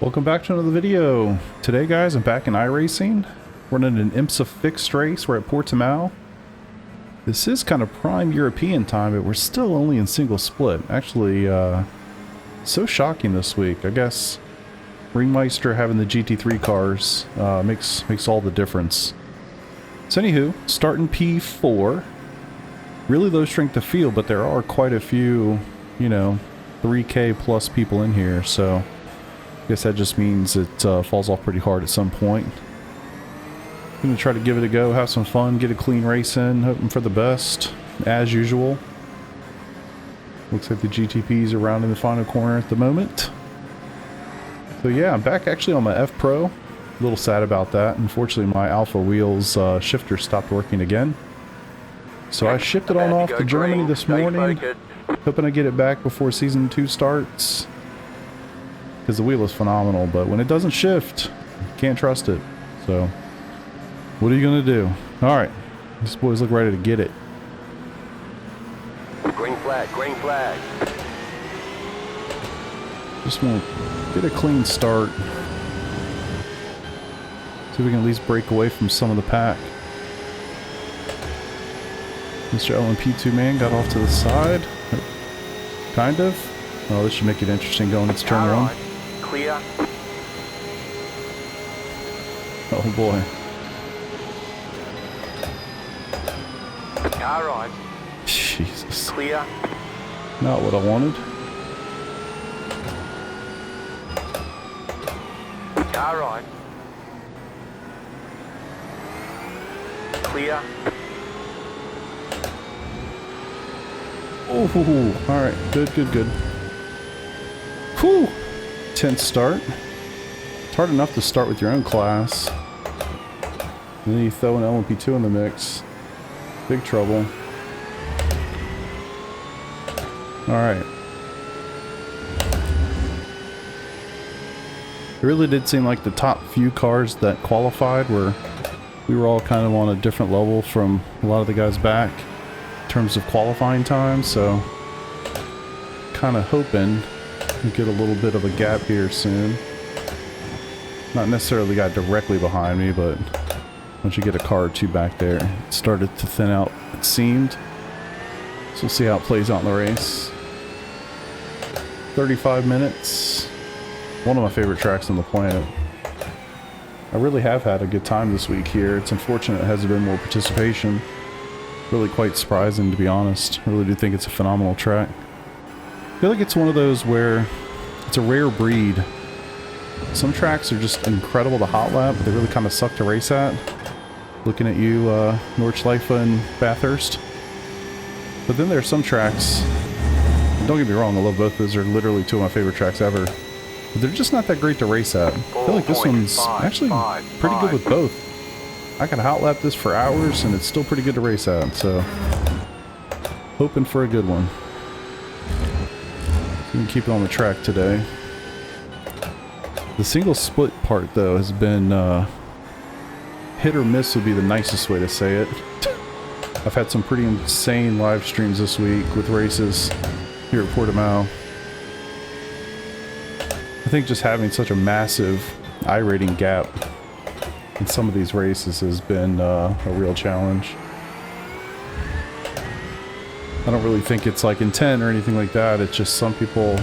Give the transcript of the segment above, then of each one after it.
Welcome back to another video. Today guys, I'm back in iRacing. Running an IMSA fixed race. We're at Portimao. This is kind of prime European time, but we're still only in single split. Actually, so shocking this week. I guess Ringmeister having the GT3 cars makes all the difference. So anywho, starting P4. Really low strength of field, but there are quite a few, you know, 3K plus people in here, so I guess that just means it falls off pretty hard at some point. Gonna try to give it a go, have some fun, get a clean race in, hoping for the best, as usual. Looks like the GTP's around in the final corner at the moment. So yeah, I'm back actually on my F Pro. A little sad about that. Unfortunately, my Alpha wheels shifter stopped working again. So I shipped it on off to Germany this morning, hoping I get it back before Season 2 starts. Because the wheel is phenomenal, but when it doesn't shift, can't trust it. So, what are you going to do? Alright, these boys look ready to get it. Green flag, green flag. Just want to get a clean start. See if we can at least break away from some of the pack. Mr. LMP2 man got off to the side. Kind of. Oh, this should make it interesting going into turn one. Clear. Oh boy. Car right. Jesus. Clear. Not what I wanted. Car right. Clear. Oh, alright. Good, good, good. Whew! Tense start. It's hard enough to start with your own class. And then you throw an LMP2 in the mix. Big trouble. Alright. It really did seem like the top few cars that qualified were... We were all kind of on a different level from a lot of the guys back in terms of qualifying time, so... Kind of hoping we get a little bit of a gap here soon. Not necessarily the guy directly behind me, but once you get a car or two back there, it started to thin out, it seemed. So we'll see how it plays out in the race. 35 minutes. One of my favorite tracks on the planet. I really have had a good time this week here. It's unfortunate it hasn't been more participation. Really quite surprising, to be honest. I really do think it's a phenomenal track. I feel like it's one of those where it's a rare breed. Some tracks are just incredible to hot lap, but they really kind of suck to race at. Looking at you, Nordschleife and Bathurst. But then there are some tracks, and don't get me wrong, I love both. Those are literally two of my favorite tracks ever. But they're just not that great to race at. I feel like this one's actually pretty good with both. I can hot lap this for hours, and it's still pretty good to race at, so... Hoping for a good one. We can keep it on the track today. The single split part, though, has been hit or miss would be the nicest way to say it. I've had some pretty insane live streams this week with races here at Portimao. I think just having such a massive iRating gap in some of these races has been a real challenge. I don't really think it's like intent or anything like that. It's just some people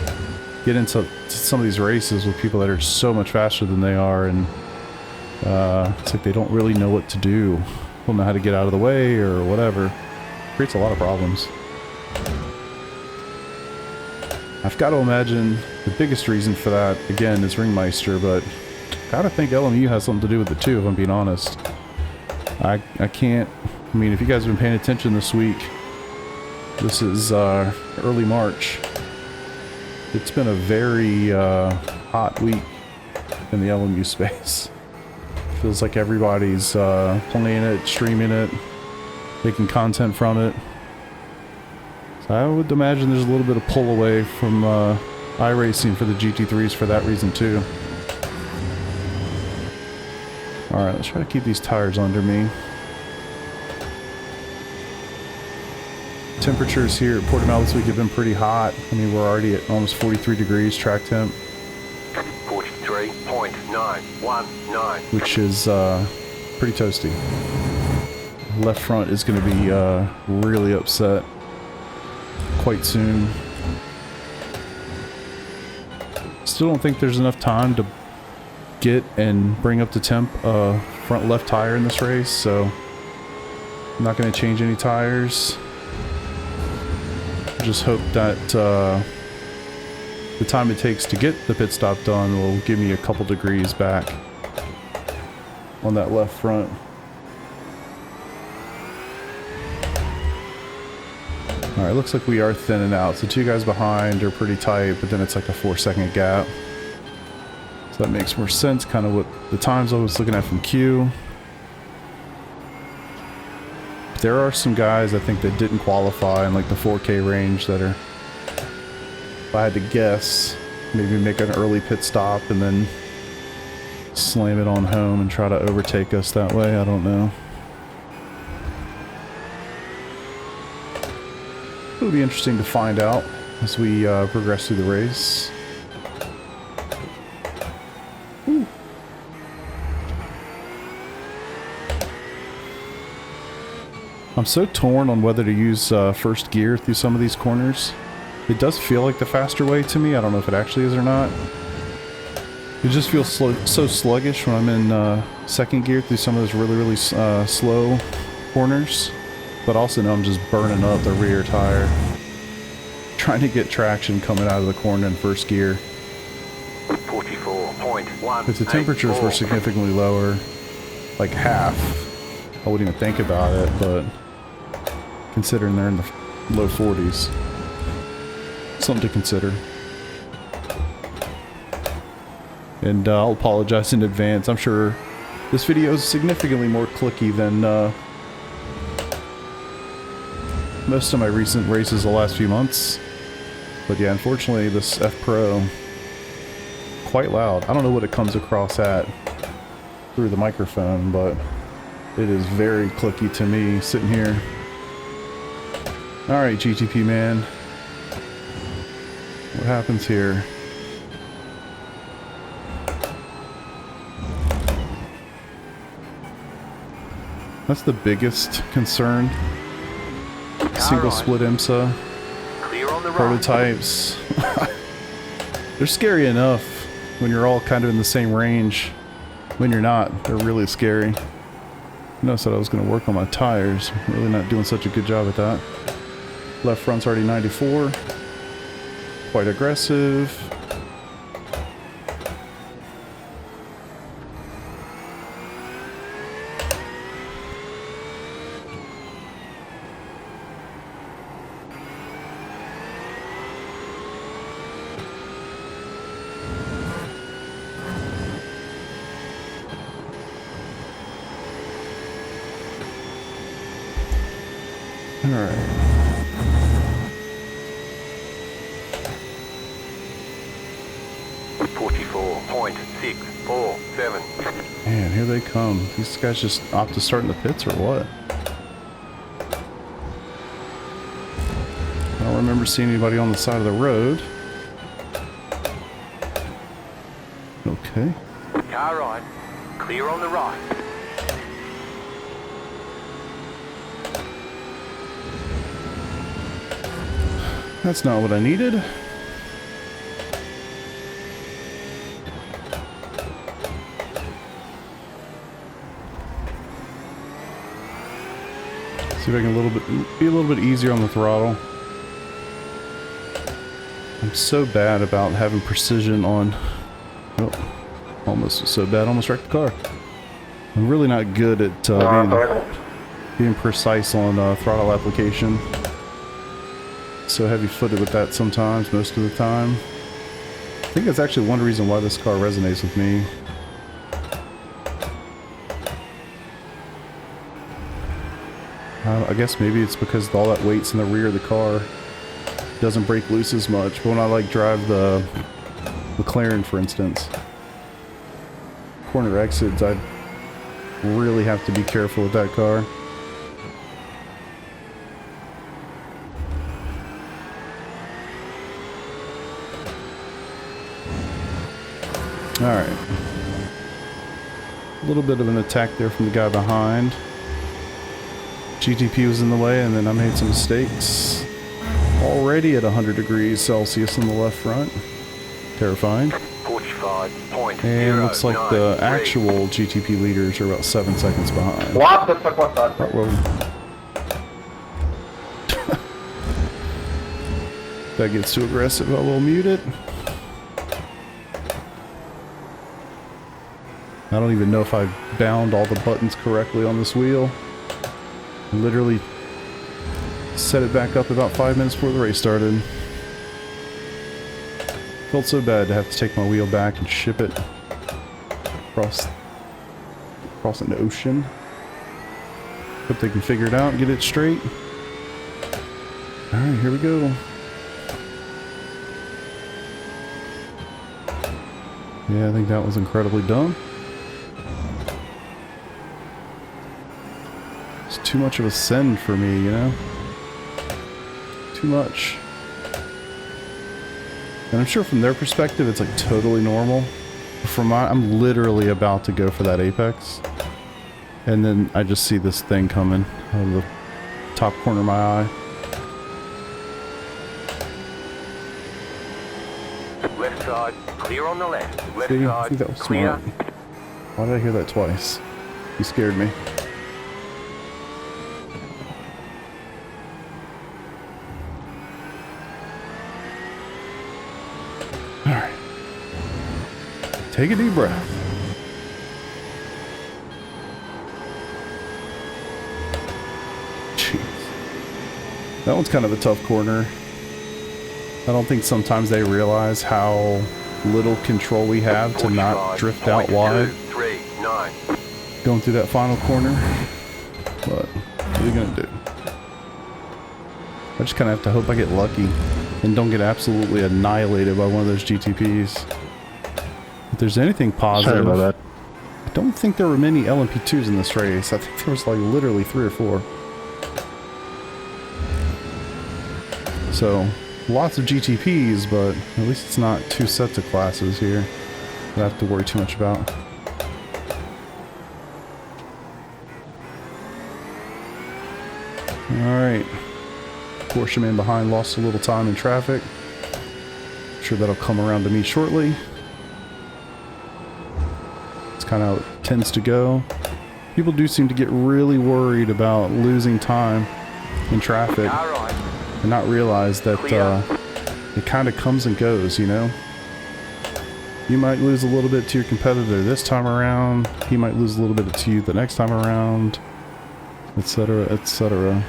get into some of these races with people that are so much faster than they are, and it's like they don't really know what to do. Don't know how to get out of the way or whatever. Creates a lot of problems. I've got to imagine the biggest reason for that, again, is Ringmeister, but gotta think LMU has something to do with it too, if I'm being honest. I can't... I mean, if you guys have been paying attention this week, this is early March. It's been a very hot week in the LMU space. Feels like everybody's playing it, streaming it, making content from it. So I would imagine there's a little bit of pull away from iRacing for the GT3s for that reason too. Alright, let's try to keep these tires under me. Temperatures here at Portimao this week have been pretty hot. I mean, we're already at almost 43 degrees track temp. 43. 43.919. which is pretty toasty. Left front is going to be really upset quite soon. Still don't think there's enough time to get and bring up to temp front left tire in this race, so I'm not going to change any tires. Just hope that the time it takes to get the pit stop done will give me a couple degrees back on that left front. Alright, looks like we are thinning out. So 2 guys behind are pretty tight, but then it's like a 4-second gap. So that makes more sense, kind of what the times I was looking at from Q. But there are some guys I think that didn't qualify in like the 4K range that are, if I had to guess, maybe make an early pit stop and then slam it on home and try to overtake us that way. I don't know. It'll be interesting to find out as we progress through the race. Ooh. I'm so torn on whether to use first gear through some of these corners. It does feel like the faster way to me. I don't know if it actually is or not. It just feels so sluggish when I'm in second gear through some of those really slow corners. But also know I'm just burning up the rear tire. Trying to get traction coming out of the corner in first gear. 44.1. If the temperatures were significantly lower, like half, I wouldn't even think about it, but considering they're in the low 40s, something to consider. And I'll apologize in advance. I'm sure this video is significantly more clicky than most of my recent races the last few months. But yeah, unfortunately this F Pro, quite loud. I don't know what it comes across at through the microphone, but it is very clicky to me sitting here. Alright, GTP man. What happens here? That's the biggest concern. Single split IMSA Clear on the right. prototypes. They're scary enough when you're all kind of in the same range. When you're not, they're really scary. I noticed that I was going to work on my tires. Really not doing such a good job at that. Left front's already 94. Quite aggressive. Alright. .647. Man, here they come. These guys just opt to start in the pits or what? I don't remember seeing anybody on the side of the road. Okay. Car right. Clear on the right. That's not what I needed. See if I can be a little bit easier on the throttle. I'm so bad about having precision on. Oh, almost so bad, almost wrecked the car. I'm really not good at being precise on throttle application. So heavy-footed with that sometimes, most of the time. I think that's actually one reason why this car resonates with me. I guess maybe it's because all that weight's in the rear of the car. It doesn't break loose as much. But when I like drive the McLaren, for instance, corner exits, I really have to be careful with that car. Alright. A little bit of an attack there from the guy behind. GTP was in the way, and then I made some mistakes. Already at 100 degrees Celsius on the left front. Terrifying. 45.093. And looks like the actual GTP leaders are about 7 seconds behind. What the fuck was that? Whoa. If that gets too aggressive, I will mute it. I don't even know if I bound all the buttons correctly on this wheel. I literally set it back up about 5 minutes before the race started. Felt so bad to have to take my wheel back and ship it across an ocean. Hope they can figure it out and get it straight. Alright, here we go. Yeah, I think that was incredibly dumb. It's too much of a send for me, you know? Too much. And I'm sure from their perspective it's like totally normal. But from mine, I'm literally about to go for that apex. And then I just see this thing coming out of the top corner of my eye. Left side, clear on the left. Left See, I side, think that was clear. smart. Why did I hear that twice? You scared me. Alright. Take a deep breath. Jeez. That one's kind of a tough corner. I don't think sometimes they realize how little control we have to not drift out wide 45.239. going through that final corner. But what are you gonna do? I just kind of have to hope I get lucky and don't get absolutely annihilated by one of those GTPs. If there's anything positive, Sorry about that. I don't think there were many LMP2s in this race. I think there was like literally 3 or 4. So lots of GTPs, but at least it's not 2 sets of classes here that I have to worry too much about. Alright. Porsche man behind lost a little time in traffic. I'm sure that'll come around to me shortly. It's kind of how it tends to go. People do seem to get really worried about losing time in traffic All right. and not realize that it kind of comes and goes, you know? You might lose a little bit to your competitor this time around. He might lose a little bit to you the next time around, etc., etc.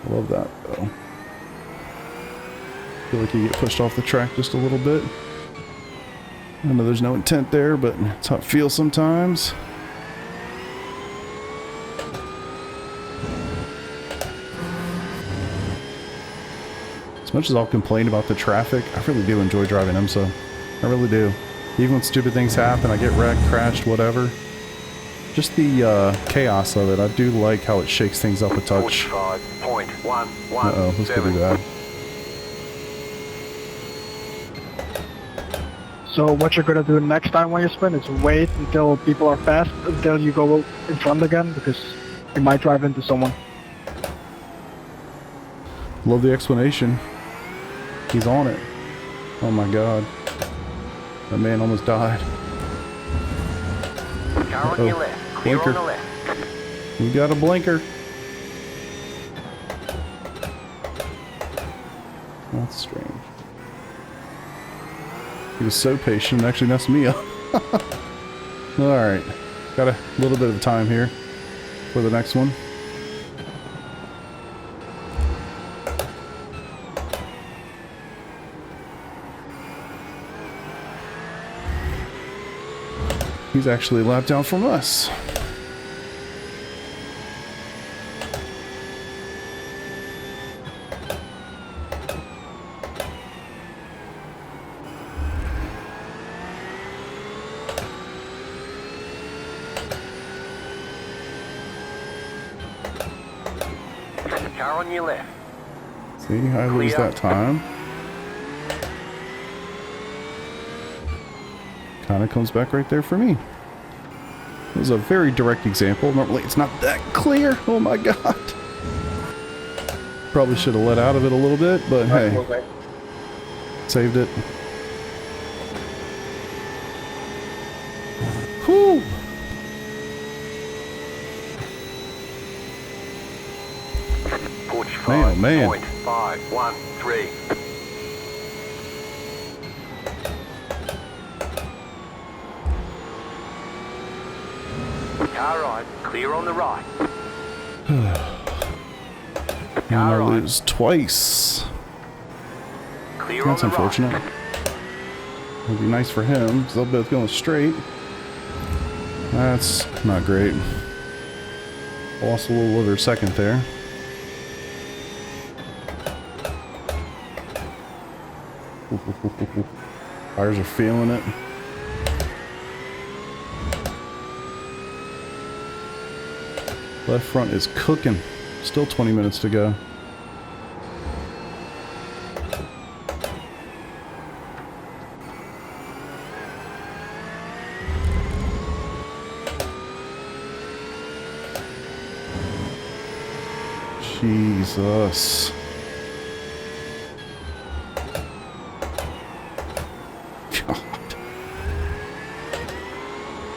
Love that though. Feel like you get pushed off the track just a little bit. I know there's no intent there, but it's how it feels sometimes. As much as I'll complain about the traffic, I really do enjoy driving IMSA. I really do. Even when stupid things happen, I get wrecked, crashed, whatever. Just the chaos of it. I do like how it shakes things up a touch. 45.117. Uh-oh, this could be bad. So what you're gonna do next time when you spin is wait until people are fast until you go in front again, because you might drive into someone. Love the explanation. He's on it. Oh my god. That man almost died. Car on your left, clear Blinker. on the left. We got a blinker. That's strange. He was so patient and actually messed me up. Alright. Got a little bit of time here for the next one. He's actually a lap down from us. Car on your left. See, I lose Clear. that time. Kind of comes back right there for me. It was a very direct example. Normally it's not that clear. Oh my god. Probably should have let out of it a little bit, but hey. Saved it. Whew. Man. 45.513. Car right, clear on the right. And I lose twice. Clear That's on the unfortunate. right. It'd be nice for him, because they'll both going straight. That's not great. Lost a little over a second there. Tires are feeling it. Left front is cooking. Still 20 minutes to go. Jesus. God.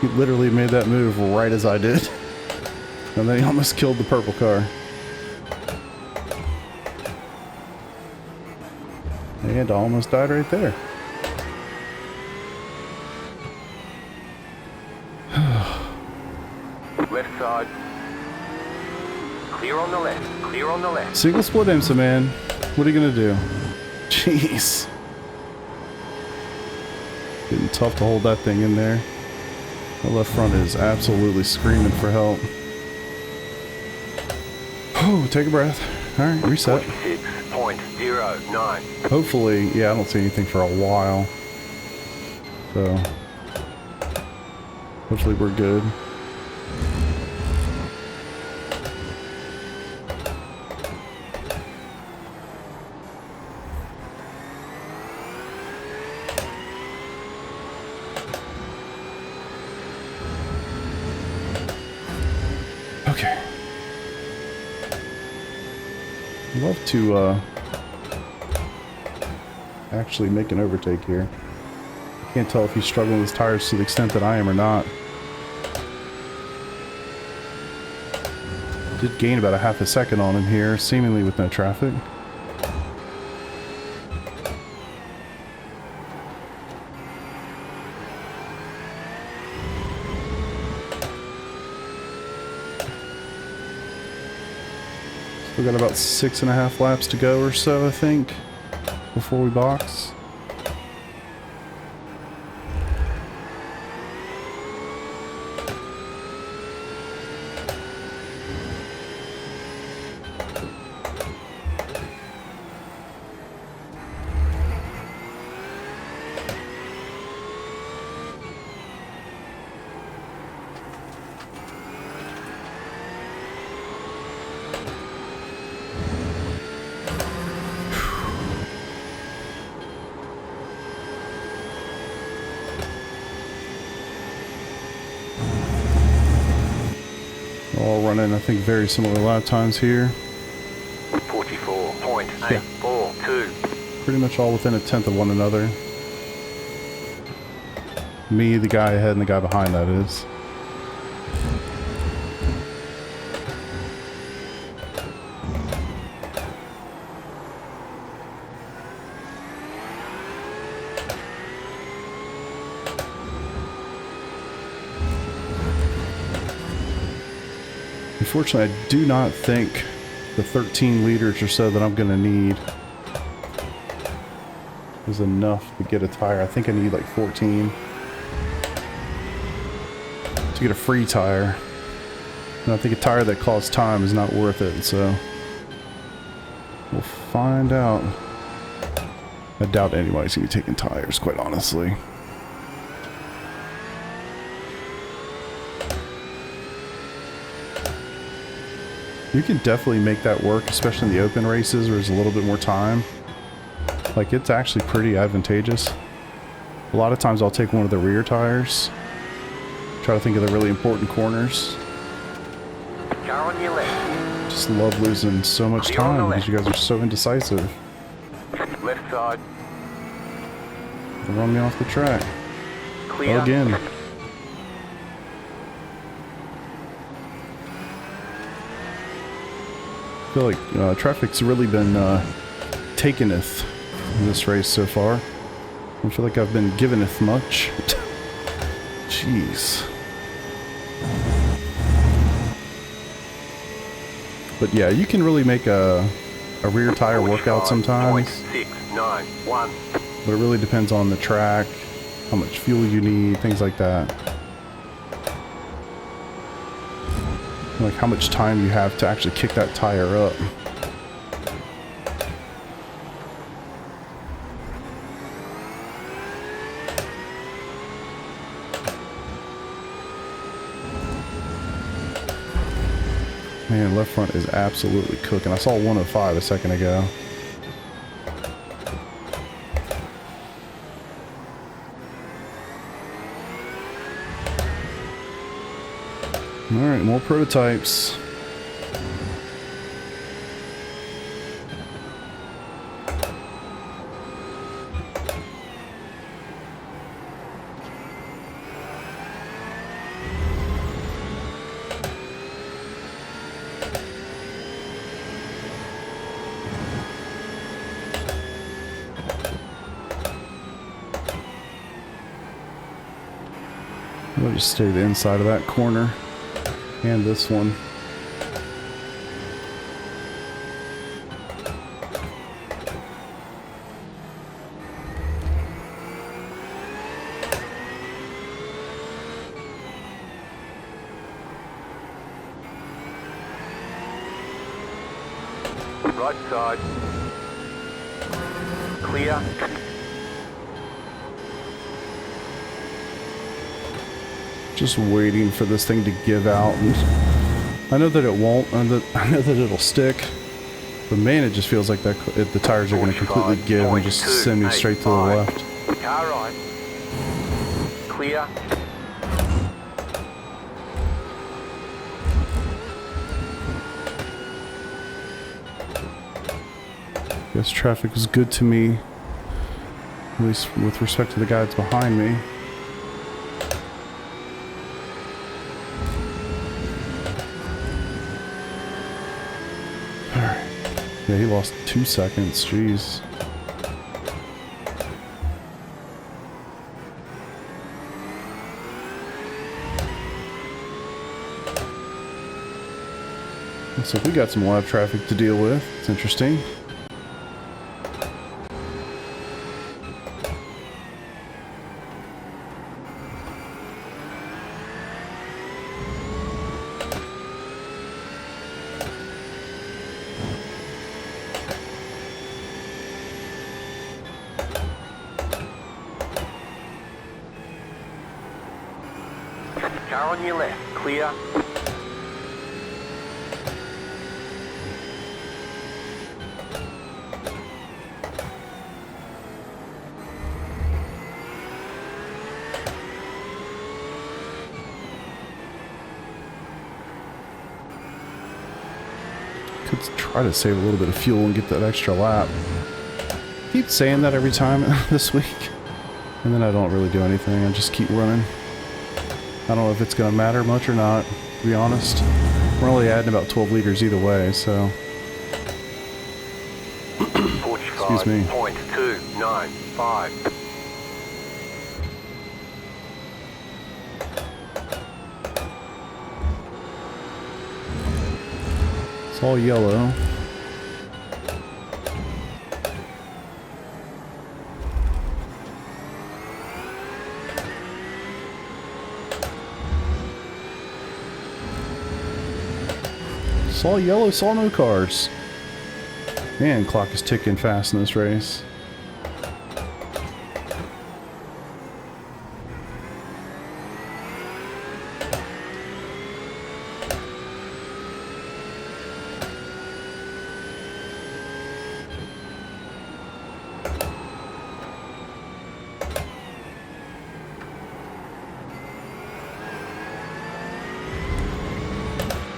He literally made that move right as I did. And then he almost killed the purple car. And almost died right there. Left side. Clear on the left. Clear on the left. Single split IMSA, man. What are you gonna do? Jeez. Getting tough to hold that thing in there. The left front is absolutely screaming for help. Oh, take a breath. Alright, reset. 46.09. Hopefully, yeah, I don't see anything for a while. So, hopefully we're good. Okay. I'd love to actually make an overtake here. I can't tell if he's struggling with his tires to the extent that I am or not. Did gain about a half a second on him here, seemingly with no traffic. Still got about 6.5 laps to go or so, I think, before we box. All running, I think, very similar lap times here. 44.842. Pretty much all within a tenth of one another. Me, the guy ahead, and the guy behind, that is. Unfortunately, I do not think the 13 liters or so that I'm going to need is enough to get a tire. I think I need like 14 to get a free tire. And I think a tire that costs time is not worth it, so we'll find out. I doubt anybody's going to be taking tires, quite honestly. You can definitely make that work, especially in the open races where there's a little bit more time. Like, it's actually pretty advantageous. A lot of times I'll take one of the rear tires. Try to think of the really important corners. Car on your left. Just love losing so much Clear on the time because left. you guys are so indecisive. Left side. They run me off the track. Clear. Again. I feel like traffic's really been takeneth in this race so far. I don't feel like I've been giveneth much. Jeez. But yeah, you can really make a rear tire work out sometimes. 0.691. But it really depends on the track, how much fuel you need, things like that. Like how much time you have to actually kick that tire up. Man, left front is absolutely cooking. I saw 105 a second ago. Alright, more prototypes. I'll just stay to the inside of that corner. And this one. Right side. Clear. Just waiting for this thing to give out. And I know that it won't, and I know that it'll stick. But man, it just feels like that the tires are going to completely give and just send me straight to the left. Car right. Clear. Guess traffic is good to me, at least with respect to the guy that's behind me. Alright. Yeah, he lost 2 seconds, jeez. So we got some live traffic to deal with. It's interesting. Car on your left. Clear. Could try to save a little bit of fuel and get that extra lap. Keep saying that every time this week, and then I don't really do anything. I just keep running. I don't know if it's going to matter much or not, to be honest. We're only adding about 12 liters either way, so. Excuse me. 45.295. It's all yellow. Saw yellow, saw no cars. Man, clock is ticking fast in this race.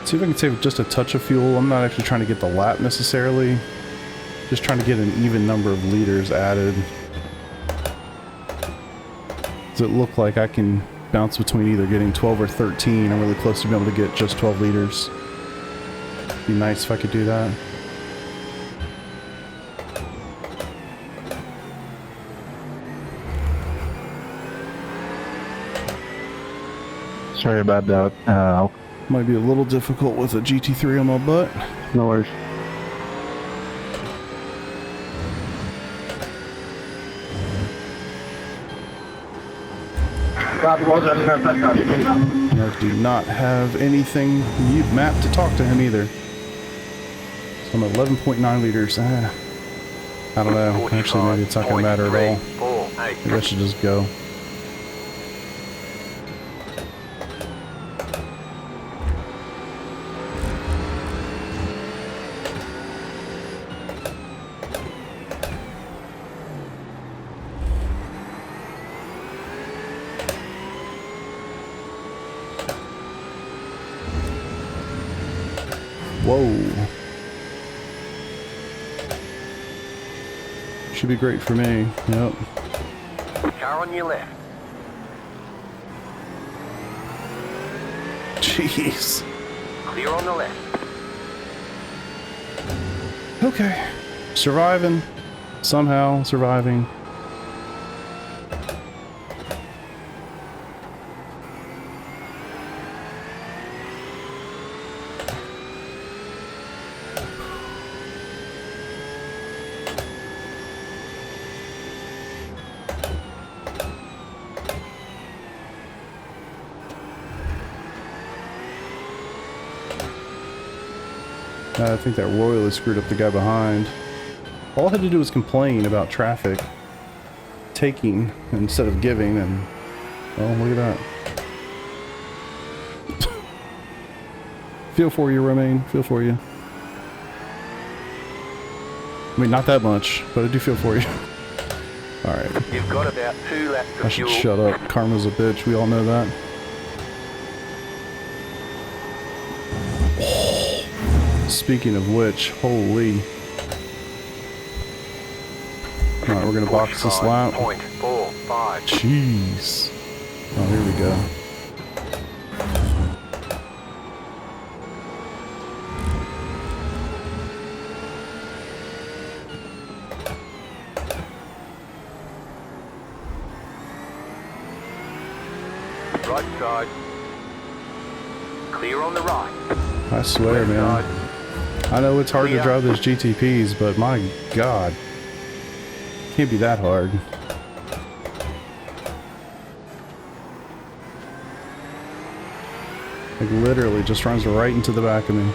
See if I can save just a touch of fuel. I'm not actually trying to get the lap necessarily. Just trying to get an even number of liters added. Does it look like I can bounce between either getting 12 or 13? I'm really close to being able to get just 12 liters. Be nice if I could do that. Sorry about that. Might be a little difficult with a GT3 on my butt. No worries. I do not have anything mapped to talk to him either. So I'm at 11.9 liters. I don't know. Actually, maybe it's not going to matter at all. Maybe I should just go. Whoa. Should be great for me. Yep. Car on your left. Jeez. Clear on the left. Okay. Surviving. Somehow surviving. I think that royally screwed up the guy behind. All I had to do was complain about traffic taking instead of giving, and oh, look at that. Feel for you, Romaine. Feel for you. I mean, not that much, but I do feel for you. Alright. You've got about 2 laps of I should fuel. shut up. Karma's a bitch. We all know that. Speaking of which, holy. Alright, we're gonna box this lap. 45.45. Jeez. Oh, here we go. Right side. Clear on the right. I swear, Left man. side. I know it's hard to Clear. drive those GTPs, but my god. Can't be that hard. Like, literally just runs right into the back of me.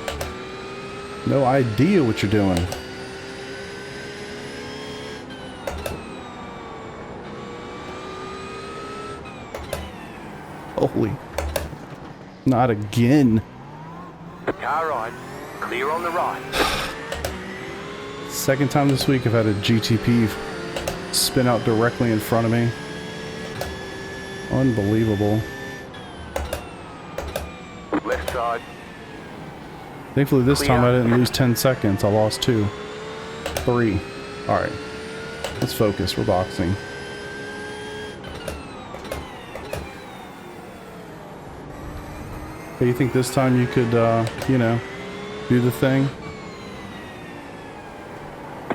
No idea what you're doing. Holy. Not again. Car right. Clear on the right. Second time this week I've had a GTP spin out directly in front of me. Unbelievable. Left side. Thankfully this time I Clear. didn't lose 10 seconds. I lost 2. 3. Alright. Let's focus. We're boxing. Hey, you think this time you could, you know, do the thing?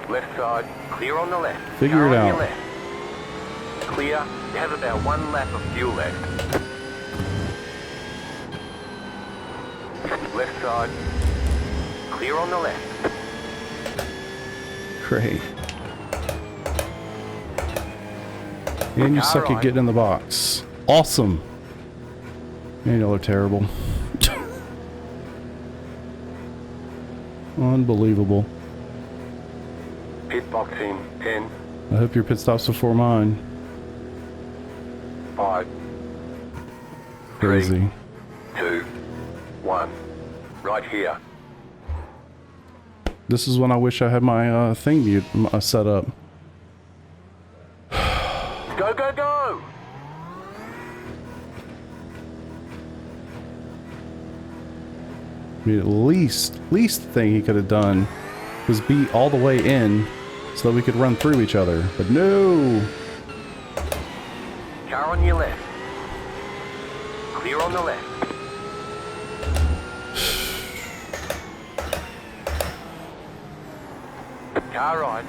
Left side. Clear on the left. Figure Car it on your out. left. Clear. You have about 1 lap of fuel left. Left side. Clear on the left. Great. And you suck at Alright. getting in the box. Awesome. Man, y'all are terrible. Unbelievable. Pit boxing. 10, I hope your pit stops before mine. 5, Crazy. 2, 1. Right here. This is when I wish I had my thing mute set up. Go, go, go! mean, least thing he could have done was be all the way in so that we could run through each other. But no! Car on your left. Clear on the left. Car right.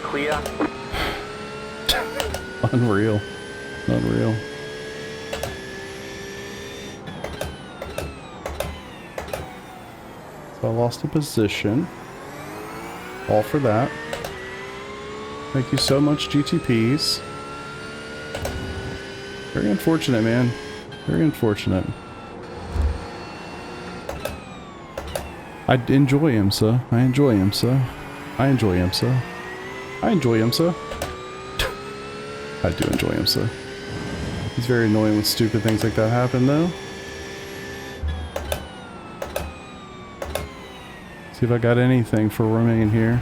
Clear. Unreal. Unreal. So I lost a position. All for that. Thank you so much, GTPs. Very unfortunate, man. Very unfortunate. I enjoy IMSA. I enjoy IMSA. I enjoy IMSA. I enjoy IMSA. I do enjoy IMSA. He's very annoying when stupid things like that happen, though. See if I got anything for Romain here.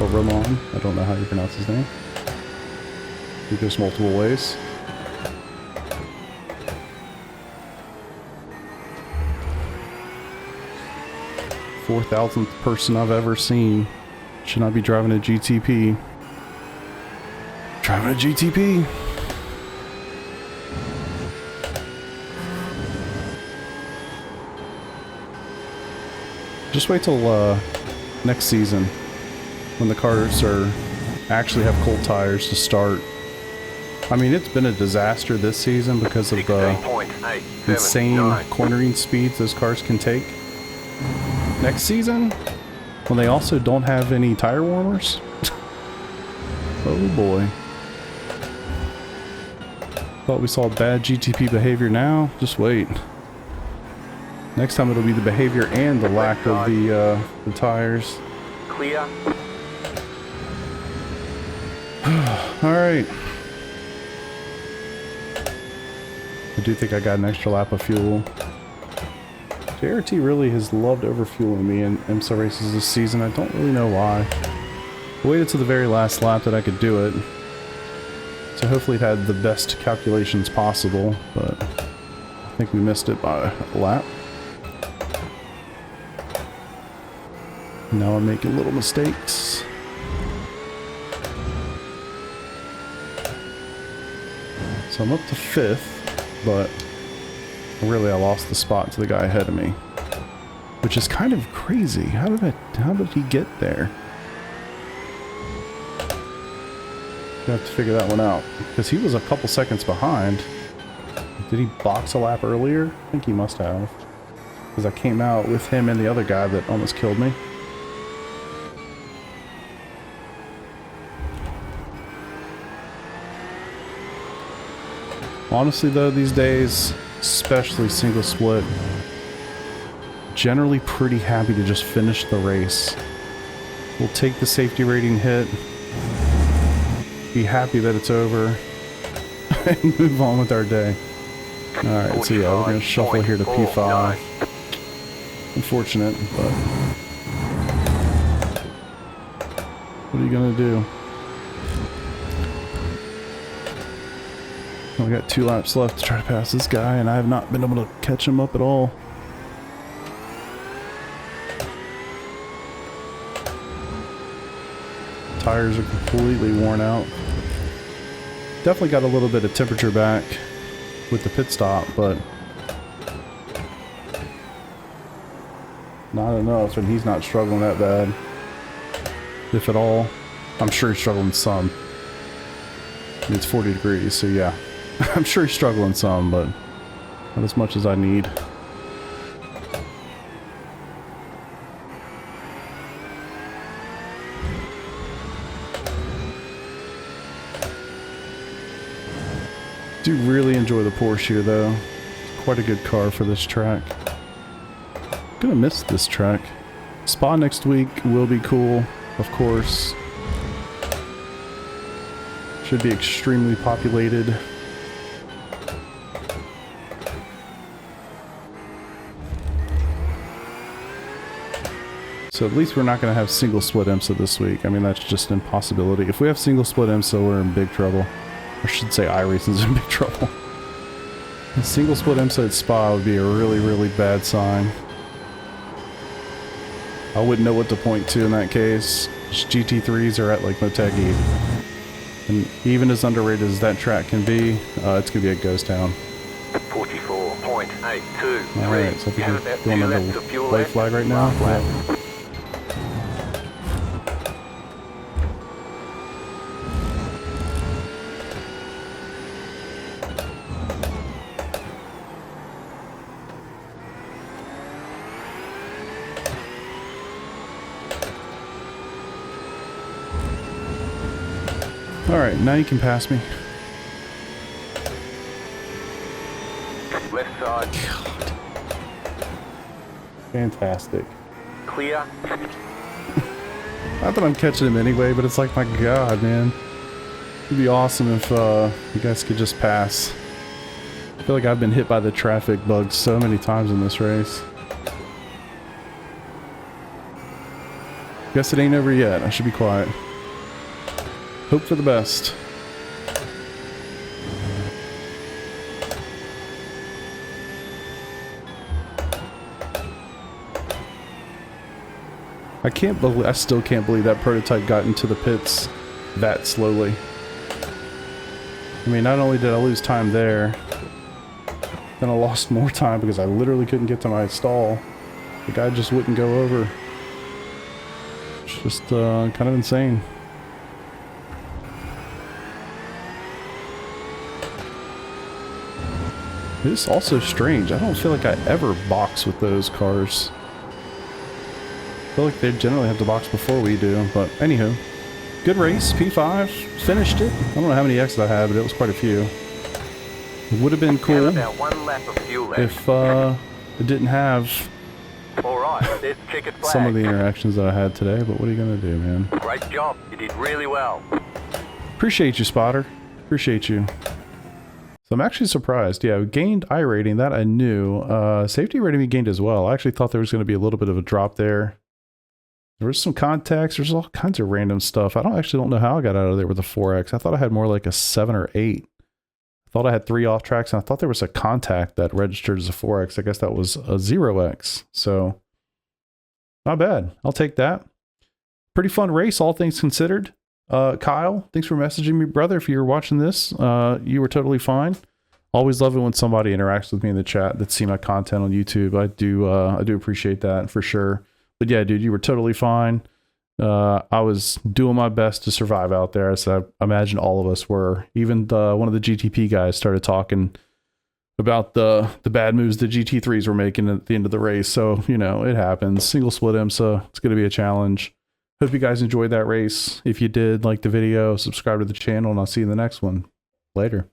Or Roman. I don't know how you pronounce his name. I think there's multiple ways. $4,000th person I've ever seen. Should not be driving a GTP. Driving a GTP. Just wait till next season when the cars actually have cold tires to start. I mean, it's been a disaster this season because of the insane cornering speeds those cars can take. Next season, when they also don't have any tire warmers. Oh boy. Thought we saw bad GTP behavior now. Just wait. Next time it'll be the behavior and the lack of the tires. Clear. Alright. I do think I got an extra lap of fuel. JRT really has loved overfueling me in IMSA races this season. I don't really know why. I waited to the very last lap that I could do it. So hopefully it had the best calculations possible, but I think we missed it by a lap. Now I'm making little mistakes. So I'm up to 5th, but really I lost the spot to the guy ahead of me, which is kind of crazy. How did he get there? I have to figure that one out because he was a couple seconds behind. Did he box a lap earlier? I think he must have, because I came out with him and the other guy that almost killed me. Honestly though, these days, especially single split, generally pretty happy to just finish the race. We'll take the safety rating hit, be happy that it's over, and move on with our day. Alright, so yeah, we're going to shuffle here to P5. Unfortunate, but what are you going to do? We got 2 laps left to try to pass this guy, and I have not been able to catch him up at all. Tires are completely worn out. Definitely got a little bit of temperature back with the pit stop, but not enough, and he's not struggling that bad, if at all. I'm sure he's struggling some. I mean, it's 40 degrees, so yeah. I'm sure he's struggling some, but not as much as I need. Do really enjoy the Porsche here, though. Quite a good car for this track. Gonna miss this track. Spa next week will be cool, of course. Should be extremely populated. So at least we're not going to have single split IMSA this week. I mean, that's just an impossibility. If we have single split IMSA, we're in big trouble. I should say iRacing's in big trouble. A single split IMSA at Spa would be a really, really bad sign. I wouldn't know what to point to in that case. GT3s are at like Motegi. And even as underrated as that track can be, it's going to be a ghost town. 44.823. Alright, so I think we're going on the white flag right now. Yeah. Alright, now you can pass me. Left side. God. Fantastic. Clear. Not that I'm catching him anyway, but it's like, my god, man. It'd be awesome if you guys could just pass. I feel like I've been hit by the traffic bugs so many times in this race. Guess it ain't over yet. I should be quiet. Hope for the best. I still can't believe that prototype got into the pits that slowly. I mean, not only did I lose time there, then I lost more time because I literally couldn't get to my stall. The guy just wouldn't go over. It's just kind of insane. It's also strange. I don't feel like I ever box with those cars. I feel like they generally have to box before we do, but anywho. Good race, P5, finished it. I don't know how many X's I had, but it was quite a few. It would have been cool if it didn't have some of the interactions that I had today, but what are you going to do, man? Great job. You did really well. Appreciate you, Spotter. Appreciate you. So I'm actually surprised. Yeah, we gained I rating. That I knew. Safety rating we gained as well. I actually thought there was going to be a little bit of a drop there. There was some contacts. There's all kinds of random stuff. I don't know how I got out of there with a 4X. I thought I had more like a 7 or 8. I thought I had 3 off tracks, and I thought there was a contact that registered as a 4X. I guess that was a 0X. So not bad. I'll take that. Pretty fun race, all things considered. Kyle, thanks for messaging me, brother. If you're watching this, you were totally fine. Always love it when somebody interacts with me in the chat that's seen my content on YouTube. I do appreciate that for sure. But yeah, dude, you were totally fine. I was doing my best to survive out there, as I imagine all of us were. Even one of the GTP guys started talking about the bad moves the GT3s were making at the end of the race. So, you know, it happens. Single split IMSA, it's going to be a challenge. Hope you guys enjoyed that race. If you did, like the video, subscribe to the channel, and I'll see you in the next one. Later.